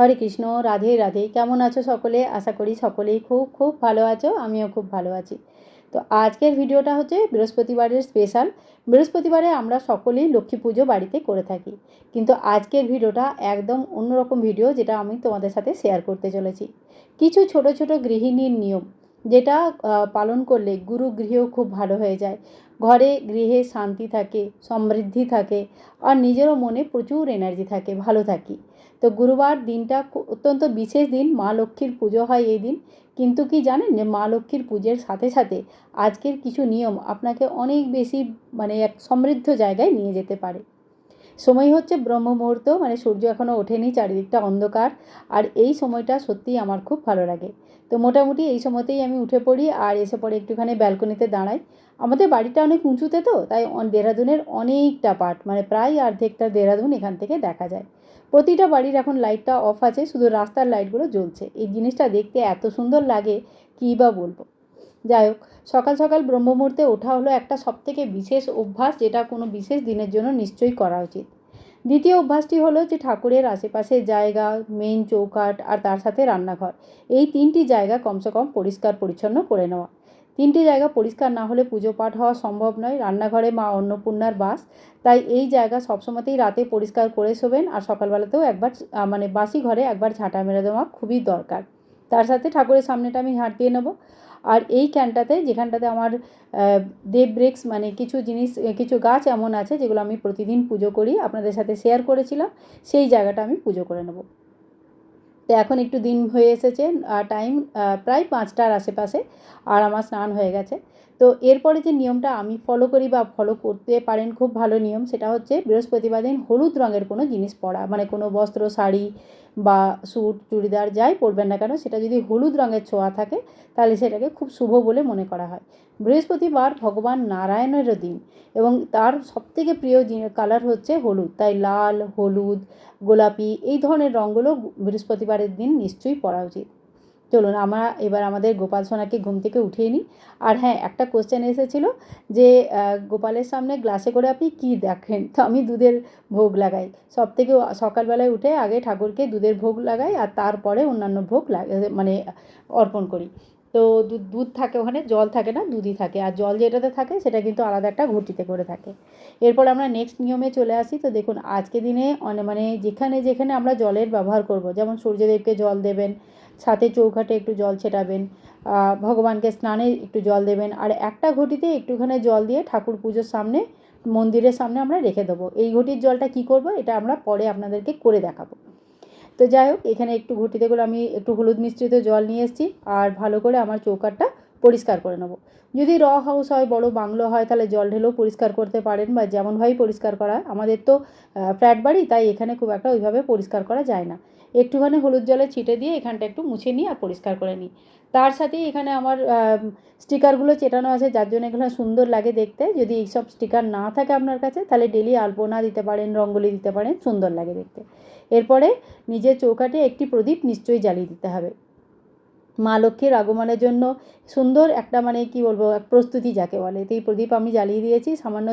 হরে কৃষ্ণ, রাধে রাধে। কেমন আছো সকলে? আশা করি সকলেই খুব খুব ভালো আছো। আমিও খুব ভালো আছি। তো আজকের ভিডিওটা হচ্ছে বৃহস্পতিবারের স্পেশাল। বৃহস্পতিবারে আমরা সকলেই লক্ষ্মী পুজো বাড়িতে করে থাকি, কিন্তু আজকের ভিডিওটা একদম অন্যরকম ভিডিও, যেটা আমি তোমাদের সাথে শেয়ার করতে চলেছি। কিছু ছোট ছোট গৃহিণীর নিয়ম, যেটা পালন করলে গুরু গৃহেও খুব ভালো হয়ে যায়। ঘরে গৃহে শান্তি থাকে, সমৃদ্ধি থাকে, আর নিজেরও মনে প্রচুর এনার্জি থাকে, ভালো থাকি। তো গুরুবার দিনটা অত্যন্ত বিশেষ দিন, মা লক্ষ্মীর পুজো হয় এই দিন। কিন্তু কি জানেন যে মা লক্ষ্মীর পুজোর সাথে সাথে আজকের কিছু নিয়ম আপনাকে অনেক বেশি এক সমৃদ্ধ জায়গায় নিয়ে যেতে পারে। সময় হচ্ছে ব্রহ্ম মুহূর্ত, সূর্য এখনও ওঠেনি, চারিদিকটা অন্ধকার। আর এই সময়টা সত্যিই আমার খুব ভালো লাগে। তো মোটামুটি এই সময়তেই আমি উঠে পড়ি আর এসে পরে একটুখানি ব্যালকনিতে দাঁড়াই। আমাদের বাড়িটা অনেক উঁচুতে, তো তাই দেহরাদূনের অনেকটা পার্ট, প্রায় অর্ধেকটা দেহরাদূন এখান থেকে দেখা যায়। প্রতিটা বাড়ির এখন লাইটটা অফ আছে, শুধু রাস্তার লাইটগুলো জ্বলছে। এই জিনিসটা দেখতে এত সুন্দর লাগে, কী বা বলবো। যাই হোক, সকাল সকাল ব্রহ্ম মুহূর্তে ওঠা হলো একটা সবথেকে বিশেষ অভ্যাস, যেটা কোনো বিশেষ দিনের জন্য নিশ্চয়ই করা উচিত। দ্বিতীয় অভ্যাসটি হলো যে ঠাকুরের আশেপাশে জায়গা, মেন চৌকাঠ আর তার সাথে রান্নাঘর, এই তিনটি জায়গা কমসে কম পরিষ্কার পরিচ্ছন্ন করে নেওয়া। তিনটি জায়গা পরিষ্কার না হলে পুজো পাঠ হওয়া সম্ভব নয়। রান্নাঘরে মা অন্নপূর্ণার বাস, তাই এই জায়গা সবসময়তেই রাতে পরিষ্কার করে শোবেন, আর সকালবেলাতেও একবার বাসি ঘরে একবার ঝাঁটা মেরে দেওয়া খুবই দরকার। তার সাথে ঠাকুরের সামনেটা আমি ঝাঁট দিয়ে নেবো। আর এই ক্যানটাতে, যেখানটাতে আমার দেব ব্রেক্স কিছু জিনিস, কিছু গাছ এমন আছে যেগুলো আমি প্রতিদিন পুজো করি, আপনাদের সাথে শেয়ার করেছিলাম, সেই জায়গাটা আমি পুজো করে নেব। তো এখন একটু দিন হয়ে এসেছে, টাইম প্রায় 5টার আশেপাশে, আর আমার স্নান হয়ে গেছে। তো এরপরে যে নিয়মটা আমি ফলো করি বা ফলো করতে পারেন, খুব ভালো নিয়ম, সেটা হচ্ছে বৃহস্পতিবার দিন হলুদ রঙের কোনো জিনিস পরা, কোনো বস্ত্র, শাড়ি বা স্যুট, চুড়িদার যাই পরবেন না কেন, সেটা যদি হলুদ রঙের ছোঁয়া থাকে তাহলে সেটাকে খুব শুভ বলে মনে করা হয়। বৃহস্পতিবার ভগবান নারায়ণেরও দিন, এবং তার সবথেকে প্রিয় কালার হচ্ছে হলুদ, তাই লাল, হলুদ, গোলাপি এই ধরনের রঙগুলো বৃহস্পতিবারের দিন নিশ্চয়ই পরা উচিত। চলুন আমরা এবার আমাদের গোপাল সোনাকে ঘুম থেকে উঠিয়ে নিই। আর হ্যাঁ, একটা কোশ্চেন এসেছিল যে গোপালের সামনে গ্লাসে করে আপনি কী দেখেন? তো আমি দুধের ভোগ লাগাই। সবথেকে সকালবেলায় উঠে আগে ঠাকুরকে দুধের ভোগ লাগাই, আর তারপরে অন্যান্য ভোগ অর্পণ করি। তো দুধ থাকে ওখানে, জল থাকে না, দুধই থাকে। আর জল যেটাতে থাকে সেটা কিন্তু আলাদা একটা ঘটিতে করে থাকে। এরপর আমরা নেক্সট নিয়মে চলে আসি। তো দেখুন, আজকে দিনে যেখানে যেখানে আমরা জলের ব্যবহার করব, যেমন সূর্যদেবকে জল দেবেন, সাথে চৌঘাটে একটু জল ছেটাবেন, ভগবানকে স্নানে একটু জল দেবেন, আর একটা ঘটিতে একটুখানি জল দিয়ে ঠাকুর পুজোর সামনে, মন্দিরের সামনে আমরা রেখে দেবো। এই ঘটির জলটা কি করব, এটা আমরা পরে আপনাদেরকে করে দেখাবো। তো যাই হোক, এখানে একটু ঘটিতে করে আমি একটু হলুদ মিশ্রিত জল নিয়ে এসেছি, আর ভালো করে আমার চৌকাঠটা পরিষ্কার করে নেবো। যদি র হাউস হয়, বড় বাংলো হয়, তাহলে জল ঢেলেও পরিষ্কার করতে পারেন, বা যেমনভাবেই পরিষ্কার করা হয়। আমাদের তো ফ্ল্যাট বাড়ি, তাই এখানে খুব একটা ওইভাবে পরিষ্কার করা যায় না। একটুখানি হলুদ জলে ছিটে দিয়ে এখানটা একটু মুছে নিই আর পরিষ্কার করে নিই। তার সাথেই এখানে আমার স্টিকারগুলো চেটানো আছে, যার জন্য এগুলো সুন্দর লাগে দেখতে। যদি এইসব স্টিকার না থাকে আপনার কাছে, তাহলে ডেলি আলপনা দিতে পারেন, রঙ্গোলি দিতে পারেন, সুন্দর লাগে দেখতে। এরপরে নিজের চৌকাঠে একটি প্রদীপ নিশ্চয়ই জ্বালিয়ে দিতে হবে। মা লক্ষ্মীর আগমনের জন্য সুন্দর একটা কী বলবো, প্রস্তুতি যাকে বলে। তো এই প্রদীপ আমি জ্বালিয়ে দিয়েছি, সামান্য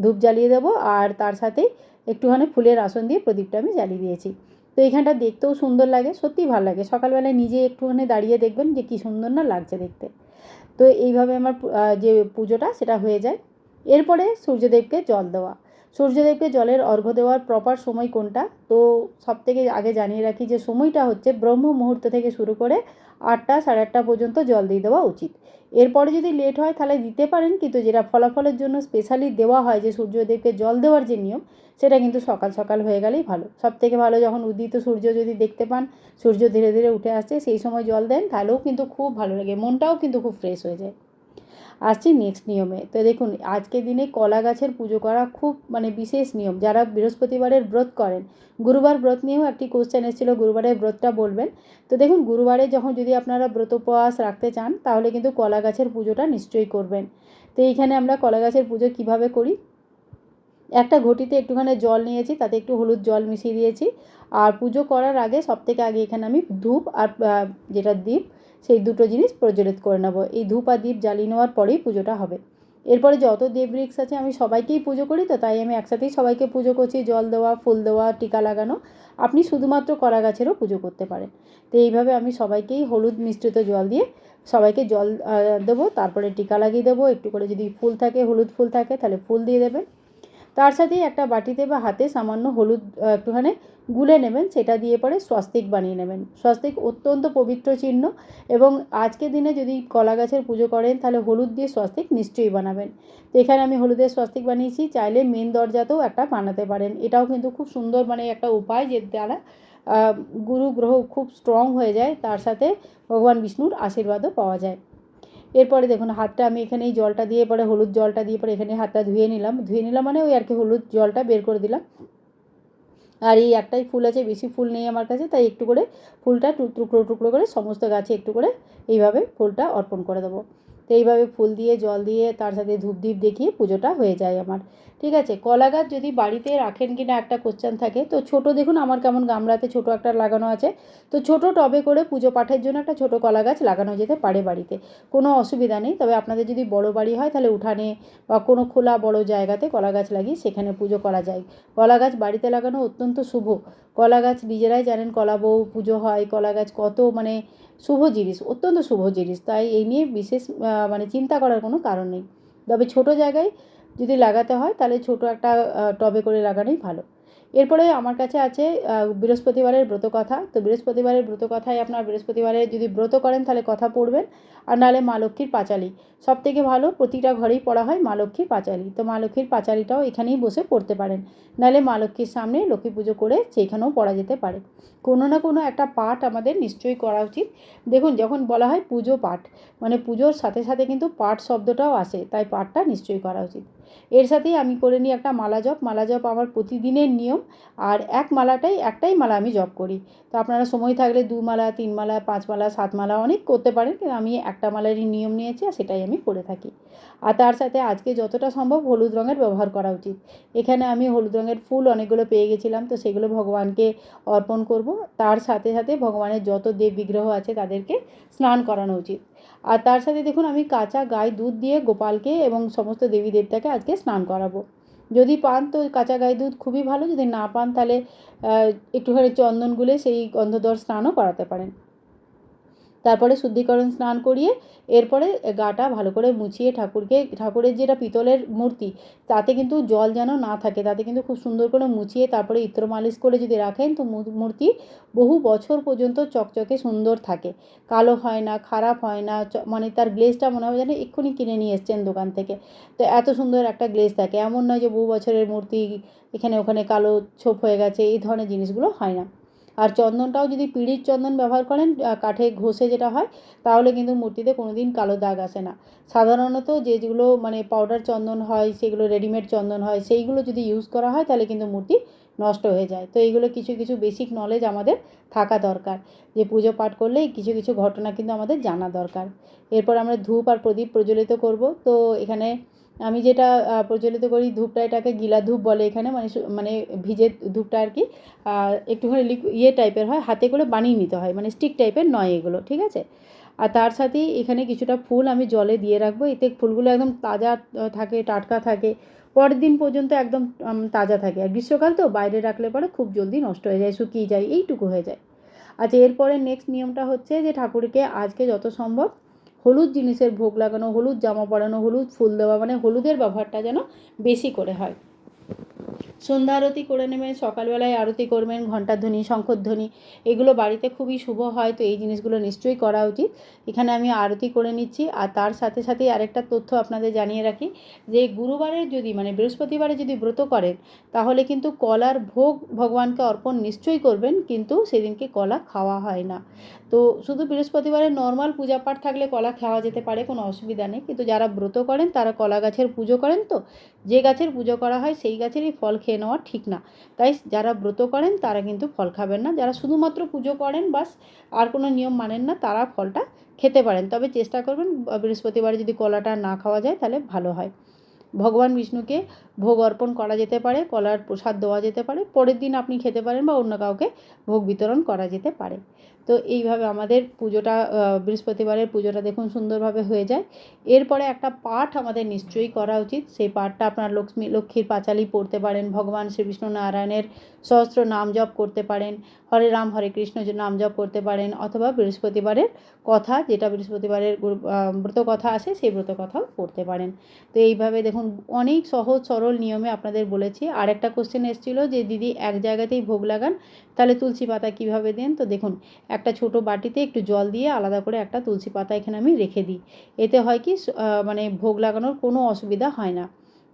ধূপ জ্বালিয়ে দেবো, আর তার সাথেই একটুখানি ফুলের আসন দিয়ে প্রদীপটা আমি জ্বালিয়ে দিয়েছি। তো এইখানটা দেখতেও সুন্দর লাগে, সত্যিই ভালো লাগে। সকালবেলায় নিজে একটুখানি দাঁড়িয়ে দেখবেন যে কী সুন্দর না লাগছে দেখতে। তো এইভাবে আমার যে পুজোটা সেটা হয়ে যায়। এরপরে সূর্যদেবকে জল দেওয়া। সূর্যদেবকে জলের অর্ঘ্য দেওয়ার প্রপার সময় কোনটা? তো সবথেকে আগে জানিয়ে রাখি যে সময়টা হচ্ছে ব্রহ্ম মুহূর্ত থেকে শুরু করে 8টা, সাড়ে 8টা পর্যন্ত জল দিয়ে দেওয়া উচিত। এরপরে যদি লেট হয় তাহলে দিতে পারেন, কিন্তু যেটা ফলাফলের জন্য স্পেশালি দেওয়া হয়, যে সূর্যদেবকে জল দেওয়ার যে নিয়ম, সেটা কিন্তু সকাল সকাল হয়ে গেলেই ভালো। সবথেকে ভালো যখন উদিত সূর্য যদি দেখতে পান, সূর্য ধীরে ধীরে উঠে আসছে, সেই সময় জল দেন, তাহলেও কিন্তু খুব ভালো লাগে, মনটাও কিন্তু খুব ফ্রেশ হয়ে যায়। আসছি নেক্সট নিয়মে। তো দেখুন, আজকের দিনে কলা গাছের পুজো করা খুব বিশেষ নিয়ম। যারা বৃহস্পতিবারের ব্রত করেন, গুরুবার ব্রত নিয়েও একটি কোশ্চেন এসেছিলো, গুরুবারের ব্রতটা বলবেন। তো দেখুন, গুরুবারে যদি আপনারা ব্রত উপবাস রাখতে চান, তাহলে কিন্তু কলা গাছের পুজোটা নিশ্চয়ই করবেন। তো এইখানে আমরা কলা গাছের পুজো কীভাবে করি, একটা ঘটিতে একটুখানি জল নিয়েছি, তাতে একটু হলুদ জল মিশিয়ে দিয়েছি। আর পুজো করার আগে সবথেকে আগে এখানে আমি ধূপ আর যেটা দীপ, সেই দুটো জিনিস প্রজ্বলিত করে নেব। এই ধূপ আর দীপ জ্বালিয়ে নেওয়ার পরেই পুজোটা হবে। এরপরে যত দেবৃক্ষ আছে আমি সবাইকেই পুজো করি, তো তাই আমি একসাথেই সবাইকে পুজো করছি, জল দেওয়া, ফুল দেওয়া, টিকা লাগানো। আপনি শুধুমাত্র কলা গাছেরও পুজো করতে পারেন। তো এইভাবে আমি সবাইকেই হলুদ মিশ্রিত জল দিয়ে সবাইকে জল দেবো, তারপরে টিকা লাগিয়ে দেবো। একটু করে যদি ফুল থাকে, হলুদ ফুল থাকে, তাহলে ফুল দিয়ে দেবেন। তার সাথেই একটা বাটিতে বা হাতে সামান্য হলুদ একটুখানি গুলে নেবেন, সেটা দিয়ে পরে স্বস্তিক বানিয়ে নেবেন। স্বস্তিক অত্যন্ত পবিত্র চিহ্ন, এবং আজকের দিনে যদি কলা গাছের পুজো করেন তাহলে হলুদ দিয়ে স্বস্তিক নিশ্চয়ই বানাবেন। তো এখানে আমি হলুদের স্বস্তিক বানিয়েছি, চাইলে মেন দরজাতেও একটা বানাতে পারেন। এটাও কিন্তু খুব সুন্দর মানে একটা উপায়, যে দ্বারা গুরু গ্রহ খুব স্ট্রং হয়ে যায়, তার সাথে ভগবান বিষ্ণুর আশীর্বাদও পাওয়া যায়। এরপরে দেখুন হাতটা আমি এখানে এই জলটা দিয়ে পরে হলুদ জলটা দিয়ে পরে এখানে হাতটা ধুয়ে নিলাম মানে ওই আর কি হলুদ জলটা বের করে দিলাম। আর এই একটাই ফুল আছে, বেশি ফুল নেই আমার কাছে, তাই একটু করে ফুলটা টুকরো টুকরো করে সমস্ত গাছে একটু করে এইভাবে ফুলটা অর্পণ করে দেবো। তো এইভাবে ফুল দিয়ে জল দিয়ে তার সাথে ধূপদীপ দেখিয়ে পুজোটা হয়ে যায় আমার। ঠিক আছে, কলা গাছ যদি বাড়িতে রাখেন কি না একটা কোশ্চেন থাকে। তো ছোট দেখুন আমার কেমন গামলাতে ছোট একটা লাগানো আছে। তো ছোট টবে করে পুজো পাঠের জন্য একটা ছোট কলা গাছ লাগানো যেতে পারে বাড়িতে, কোনো অসুবিধা নেই। তবে আপনাদের যদি বড় বাড়ি হয় তাহলে উঠানে বা কোনো খোলা বড় জায়গাতে কলা গাছ লাগিয়ে সেখানে পুজো করা যায়। কলা গাছ বাড়িতে লাগানো অত্যন্ত শুভ। কলা গাছ নিজেরাই জানেন, কলা বউ পুজো হয়, কলা গাছ কত মানে শুভ জিনিস, অত্যন্ত শুভ জিনিস। তাই এই নিয়ে বিশেষ মানে চিন্তা করার কোনো কারণ নেই। তবে ছোট জায়গায় যদি লাগাতে হয় তাহলে ছোট একটা টবে করে লাগানোই ভালো। এরপরে আমার কাছে আছে বৃহস্পতিবারের ব্রত কথা। তো বৃহস্পতিবারের ব্রত কথায় আপনার বৃহস্পতিবারে যদি ব্রত করেন তাহলে কথা পড়বেন, আর নাহলে মা লক্ষ্মীর পাঁচালী সবথেকে ভালো। প্রতিটা ঘরেই পড়া হয় মা লক্ষ্মীর পাঁচালী। তো মা লক্ষ্মীর পাঁচালীটাও এখানেই বসে পড়তে পারেন, নাহলে মা লক্ষ্মীর সামনে লক্ষ্মী পুজো করে সেইখানেও পড়া যেতে পারে। কোনো না কোনো একটা পাঠ আমাদের নিশ্চয়ই করা উচিত। দেখুন যখন বলা হয় পুজো পাঠ, মানে পুজোর সাথে সাথে কিন্তু পাঠ শব্দটাও আসে, তাই পাঠটা নিশ্চয়ই করা উচিত। এর সাথেই আমি করে নিই একটা মালা জপ। মালা জপ আমার প্রতিদিনের নিয়ম। আর একটাই মালা আমি জপ করি। তো আপনারা সময় থাকলে 2 মালা, 3 মালা, 5 মালা, 7 মালা অনেক করতে পারেন, কিন্তু আমি একটা মালারই নিয়ম নিয়েছি আর সেটাই আমি করে থাকি। আর তার সাথে আজকে যতটা সম্ভব হলুদ রঙের ব্যবহার করা উচিত। এখানে আমি হলুদ রঙের ফুল অনেকগুলো পেয়ে গেছিলাম, তো সেগুলো ভগবানকে অর্পণ করব। তার সাথে সাথে ভগবানের যত দেব বিগ্রহ আছে তাদেরকে স্নান করানো উচিত। আর তার সাথে দেখুন আমি কাঁচা গায়ে দুধ দিয়ে গোপালকে এবং সমস্ত দেবী দেবতাকে আজকে স্নান করাবো। যদি পান তো কাঁচা গায়ে দুধ খুবই ভালো, যদি না পান তাহলে একটুখানি চন্দন গুলে সেই গন্ধধর স্নানও করাতে পারেন। তারপরে শুদ্ধিকরণ স্নান করিয়ে এরপরে গাটা ভালো করে মুছিয়ে ঠাকুরের যেটা পিতলের মূর্তি, তাতে কিন্তু জল যেন না থাকে, তাতে কিন্তু খুব সুন্দর করে মুছিয়ে তারপরে ইত্র মালিশ করে যদি রাখেন তো মূর্তি বহু বছর পর্যন্ত চকচকে সুন্দর থাকে, কালো হয় না, খারাপ হয় না। মানে তার গ্লেজটা মনে হবে যেন এক্ষুনি কিনে নিয়ে এসছেন দোকান থেকে। তো এত সুন্দর একটা গ্লেজ থাকে, এমন নয় যে বহু বছরের মূর্তি এখানে ওখানে কালো ছোপ হয়ে গেছে, এই ধরনের জিনিসগুলো হয় না। আর চন্দনটাও যদি পিঁড়ির চন্দন ব্যবহার করেন, কাঠে ঘষে যেটা হয়, তাহলে কিন্তু মূর্তিতে কোনো দিন কালো দাগ আসে না। সাধারণত যেগুলো মানে পাউডার চন্দন হয়, সেগুলো রেডিমেড চন্দন হয়, সেইগুলো যদি ইউজ করা হয় তাহলে কিন্তু মূর্তি নষ্ট হয়ে যায়। তো এইগুলো কিছু কিছু বেসিক নলেজ আমাদের থাকা দরকার, যে পুজো পাঠ করলে কিছু কিছু ঘটনা কিন্তু আমাদের জানা দরকার। এরপর আমরা ধূপ আর প্রদীপ প্রজ্বলিত করব। তো এখানে আমি যেটা প্রজ্বলিত করি, ধূপটা এটাকে গিলা ধূপ বলে এখানে, মানে ভিজে ধূপটা আর কি একটুখানি টাইপের হয়, হাতে করে বানিয়ে নিতে হয়, মানে স্টিক টাইপের নয় এগুলো, ঠিক আছে। আর তার সাথেই এখানে কিছুটা ফুল আমি জলে দিয়ে রাখবো, এতে ফুলগুলো একদম তাজা থাকে, টাটকা থাকে, পরের দিন পর্যন্ত একদম তাজা থাকে। আর গ্রীষ্মকাল তো বাইরে রাখলে পরে খুব জলদি নষ্ট হয়ে যায়, শুকিয়ে যায়, এইটুকু হয়ে যায়। আচ্ছা, এরপরে নেক্সট নিয়মটা হচ্ছে যে ঠাকুরকে আজকে যত সম্ভব হলুদ জিনিসের ভোগ লাগানো, হলুদ জামা পরানো, হলুদ ফুল দেওয়া, মানে হলুদের ব্যবহারটা যেন বেশি করে হয়। সন্ধ্যা আরতি করে নেবেন, সকালবেলায় আরতি করবেন, ঘণ্টাধ্বনি, শঙ্খধ্বনি, এগুলো বাড়িতে খুবই শুভ হয়। তো এই জিনিসগুলো নিশ্চয়ই করা উচিত। এখানে আমি আরতি করে নিচ্ছি। আর তার সাথে সাথেই আরেকটা তথ্য আপনাদের জানিয়ে রাখি, যে গুরুবারের যদি মানে বৃহস্পতিবারে যদি ব্রত করেন তাহলে কিন্তু কলার ভোগ ভগবানকে অর্পণ নিশ্চয়ই করবেন, কিন্তু সেদিনকে কলা খাওয়া হয় না। তো শুধু বৃহস্পতিবারে নর্মাল পূজা পাঠ থাকলে কলা খাওয়া যেতে পারে, কোনো অসুবিধা নেই, কিন্তু যারা ব্রত করেন তারা কলা গাছের পুজো করেন, তো যে গাছের পুজো করা হয় সেই গাছেরই ফল খেয়ে নেওয়া ঠিক না। তাই যারা ব্রত করেন তারা কিন্তু ফল খাবেন না, যারা শুধুমাত্র পুজো করেন বাস, আর কোনো নিয়ম মানেন না, তারা ফলটা খেতে পারেন। তবে চেষ্টা করবেন বৃহস্পতিবারে যদি কলাটা না খাওয়া যায় তাহলে ভালো হয়। ভগবান বিষ্ণুকে ভোগ অর্পণ করা যেতে পারে, কলার প্রসাদ দেওয়া যেতে পারে, পরের দিন আপনি খেতে পারেন বা অন্য কাউকে ভোগ বিতরণ করা যেতে পারে। তো এইভাবে আমাদের পুজোটা বৃহস্পতিবারের পুজোটা দেখুন সুন্দরভাবে হয়ে যায়। এরপরে একটা পাঠ আমাদের নিশ্চয়ই করা উচিত। সেই পাঠটা আপনার লক্ষ্মীর পাঁচালী পড়তে পারেন, ভগবান শ্রীবিষ্ণু নারায়ণের সহস্র নাম জপ করতে পারেন, হরে রাম হরে কৃষ্ণ নাম জপ করতে পারেন, অথবা বৃহস্পতিবারের কথা, যেটা বৃহস্পতিবারের ব্রত কথা আসে সেই ব্রত কথাও পড়তে পারেন। তো এইভাবে দেখুন অনেক সহজ সরল নিয়মে আপনাদের বলেছি। আর একটা কোশ্চেন এসেছিলো যে দিদি এক জায়গাতেই ভোগ লাগান, তাহলে তুলসী পাতা কীভাবে দেন? তো দেখুন একটা ছোট বাটিতে একটু জল দিয়ে আলাদা করে একটা তুলসী পাতা এখানে আমি রেখে দিই। এতে হয় কি মানে ভোগ লাগানোর কোনো অসুবিধা হয় না।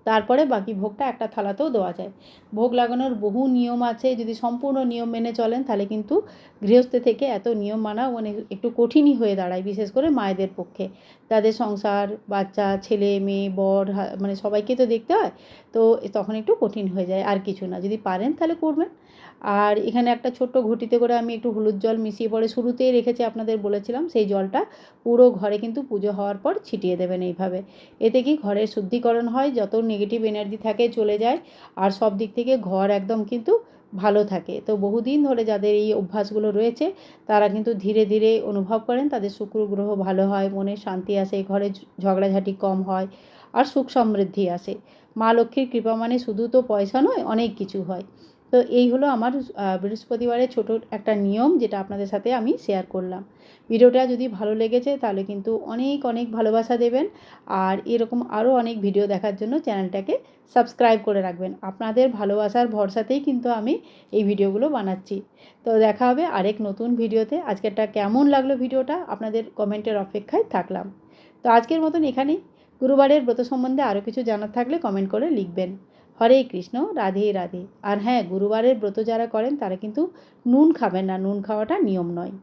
তারপরে বাকি ভোগটা একটা থালাতেও দেওয়া যায়। ভোগ লাগানোর বহু নিয়ম আছে, যদি সম্পূর্ণ নিয়ম মেনে চলেন তাহলে কিন্তু গৃহস্থ থেকে এত নিয়ম মানা মানে একটু কঠিনই হয়ে দাঁড়ায়, বিশেষ করে মায়েদের পক্ষে। তাদের সংসার, বাচ্চা, ছেলে মেয়ে, বর, মানে সবাইকে তো দেখতে হয়। তো তখন একটু কঠিন হয়ে যায়, আর কিছু না। যদি পারেন তাহলে করবেন। আর এখানে একটা ছোট্ট ঘটিতে করে আমি একটু হলুদ জল মিশিয়ে পরে শুরুতেই রেখেছি, আপনাদের বলেছিলাম। সেই জলটা পুরো ঘরে কিন্তু পুজো হওয়ার পর ছিটিয়ে দেবেন এইভাবে। এতে কি ঘরের শুদ্ধিকরণ হয়, যত নেগেটিভ এনার্জি থাকে চলে যায়, আর সব দিক থেকে ঘর একদম কিন্তু ভালো থাকে। তো বহুদিন ধরে যাদের এই অভ্যাসগুলো রয়েছে তারা কিন্তু ধীরে ধীরে অনুভব করেন তাদের শুক্র গ্রহ ভালো হয়, মনে শান্তি আসে, ঘরে ঝগড়াঝাটি কম হয়, আর সুখ সমৃদ্ধি আসে। মা লক্ষ্মীর কৃপা মানে শুধু তো পয়সা নয়, অনেক কিছু হয়। তো এই হলো আমার বৃহস্পতিবারের ছোট একটা নিয়ম, যেটা আপনাদের সাথে আমি শেয়ার করলাম। ভিডিওটা যদি ভালো লেগেছে তাহলে কিন্তু অনেক অনেক ভালোবাসা দেবেন, আর এরকম আরও অনেক ভিডিও দেখার জন্য চ্যানেলটাকে সাবস্ক্রাইব করে রাখবেন। আপনাদের ভালোবাসার ভরসাতেই কিন্তু আমি এই ভিডিওগুলো বানাচ্ছি। তো দেখা হবে আরেক নতুন ভিডিওতে। আজকেরটা কেমন লাগলো ভিডিওটা আপনাদের কমেন্টের অপেক্ষায় থাকলাম। তো আজকের মতন এখানেই। গুরুবারের ব্রত সম্বন্ধে আরও কিছু জানার থাকলে কমেন্ট করে লিখবেন। হরে কৃষ্ণ, রাধে রাধে। আর হ্যাঁ, গুরুবারের ব্রত যারা করেন তারা কিন্তু নুন খাবেন না, নুন খাওয়াটা নিয়ম নয়।